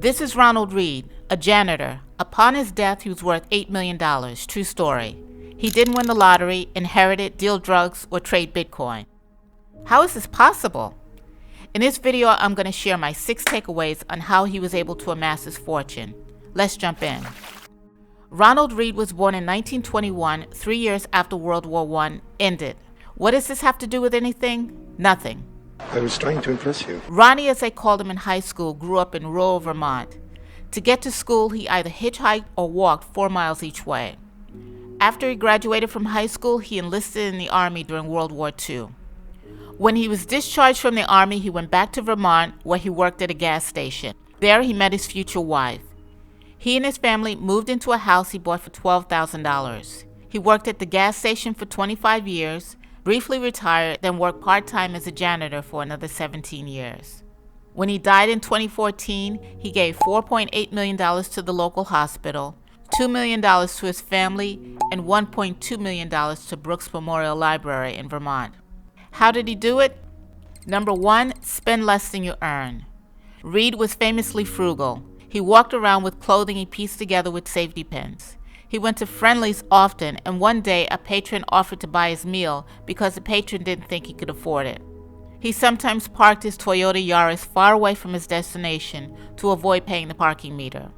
This is Ronald Read, a janitor. Upon his death, he was worth $8 million. True story. He didn't win the lottery, inherit it, deal drugs, or trade Bitcoin. How is this possible? In this video, I'm going to share my 6 takeaways on how he was able to amass his fortune. Let's jump in. Ronald Read was born in 1921, 3 years after World War I ended. What does this have to do with anything? Nothing. I was trying to impress you. Ronnie, as they called him in high school, grew up in rural Vermont. To get to school, he either hitchhiked or walked 4 miles each way. After he graduated from high school, he enlisted in the Army during World War II. When he was discharged from the Army, he went back to Vermont, where he worked at a gas station. There, he met his future wife. He and his family moved into a house he bought for $12,000. He worked at the gas station for 25 years, briefly retired, then worked part-time as a janitor for another 17 years. When he died in 2014, he gave $4.8 million to the local hospital, $2 million to his family, and $1.2 million to Brooks Memorial Library in Vermont. How did he do it? Number 1, spend less than you earn. Reed was famously frugal. He walked around with clothing he pieced together with safety pins. He went to Friendly's often, and one day a patron offered to buy his meal because the patron didn't think he could afford it. He sometimes parked his Toyota Yaris far away from his destination to avoid paying the parking meter.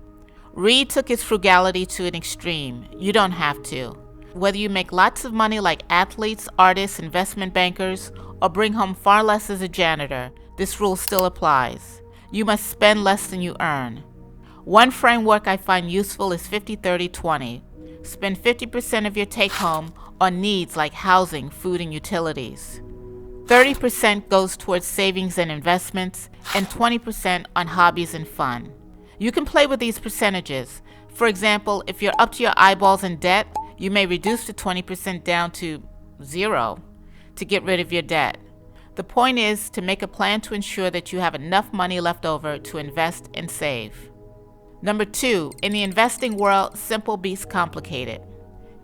Reed took his frugality to an extreme. You don't have to. Whether you make lots of money like athletes, artists, investment bankers, or bring home far less as a janitor, this rule still applies. You must spend less than you earn. One framework I find useful is 50-30-20. Spend 50% of your take-home on needs like housing, food, and utilities. 30% goes towards savings and investments, and 20% on hobbies and fun. You can play with these percentages. For example, if you're up to your eyeballs in debt, you may reduce the 20% down to 0 to get rid of your debt. The point is to make a plan to ensure that you have enough money left over to invest and save. Number 2, in the investing world, simple beats complicated.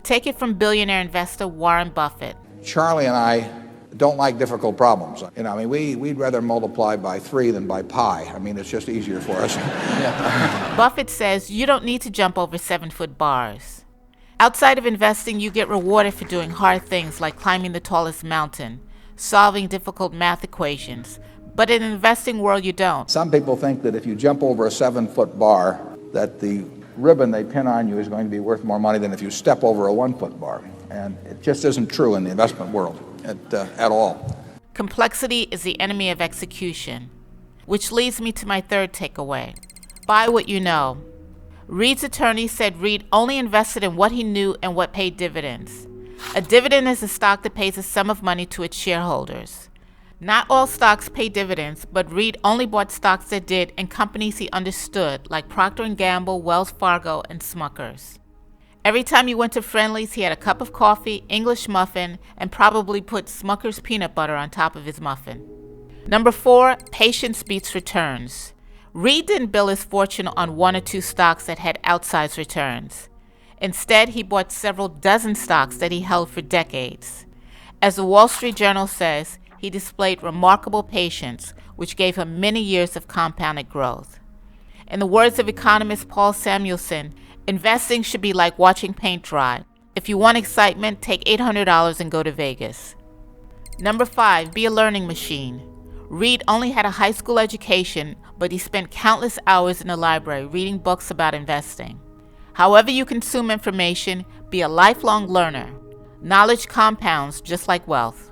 Take it from billionaire investor Warren Buffett. Charlie and I don't like difficult problems. We'd rather multiply by 3 than by pi. It's just easier for us. Buffett says you don't need to jump over 7-foot bars. Outside of investing, you get rewarded for doing hard things like climbing the tallest mountain, solving difficult math equations. But in the investing world, you don't. Some people think that if you jump over a 7-foot bar, that the ribbon they pin on you is going to be worth more money than if you step over a 1-foot bar. And it just isn't true in the investment world at all. Complexity is the enemy of execution. Which leads me to my 3rd takeaway. Buy what you know. Reed's attorney said Reed only invested in what he knew and what paid dividends. A dividend is a stock that pays a sum of money to its shareholders. Not all stocks pay dividends, but Reed only bought stocks that did and companies he understood, like Procter & Gamble, Wells Fargo, and Smuckers. Every time he went to Friendly's, he had a cup of coffee, English muffin, and probably put Smucker's peanut butter on top of his muffin. Number 4, patience beats returns. Reed didn't build his fortune on 1 or 2 stocks that had outsized returns. Instead, he bought several dozen stocks that he held for decades. As the Wall Street Journal says, he displayed remarkable patience, which gave him many years of compounded growth. In the words of economist Paul Samuelson, investing should be like watching paint dry. If you want excitement, take $800 and go to Vegas. Number 5, be a learning machine. Reed only had a high school education, but he spent countless hours in the library reading books about investing. However you consume information, be a lifelong learner. Knowledge compounds just like wealth.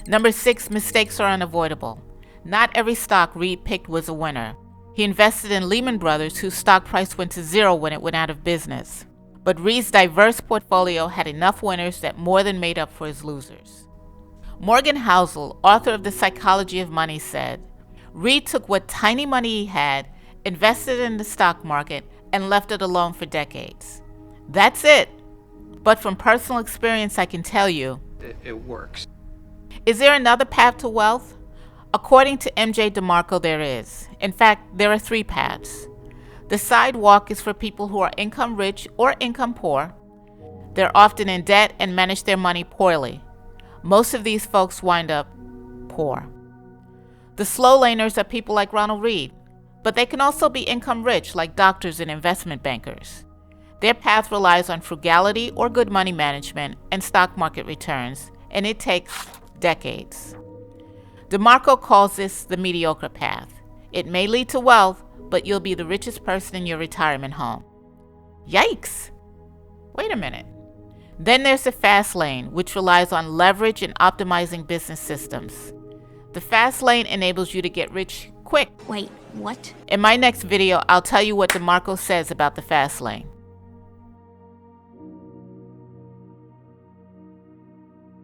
Number 6, mistakes are unavoidable. Not every stock Reed picked was a winner. He invested in Lehman Brothers, whose stock price went to 0 when it went out of business. But Reed's diverse portfolio had enough winners that more than made up for his losers. Morgan Housel, author of The Psychology of Money, said, Reed took what tiny money he had, invested in the stock market, and left it alone for decades. That's it. But from personal experience, I can tell you, it works. Is there another path to wealth? According to MJ DeMarco, there is. In fact, there are 3 paths. The sidewalk is for people who are income rich or income poor. They're often in debt and manage their money poorly. Most of these folks wind up poor. The slow laners are people like Ronald Reed. But they can also be income rich, like doctors and investment bankers. Their path relies on frugality or good money management and stock market returns, and it takes decades. DeMarco calls this the mediocre path. It may lead to wealth, but you'll be the richest person in your retirement home. Yikes! Wait a minute. Then there's the fast lane, which relies on leverage and optimizing business systems. The fast lane enables you to get rich quick. Wait, what? In my next video, I'll tell you what DeMarco says about the fast lane.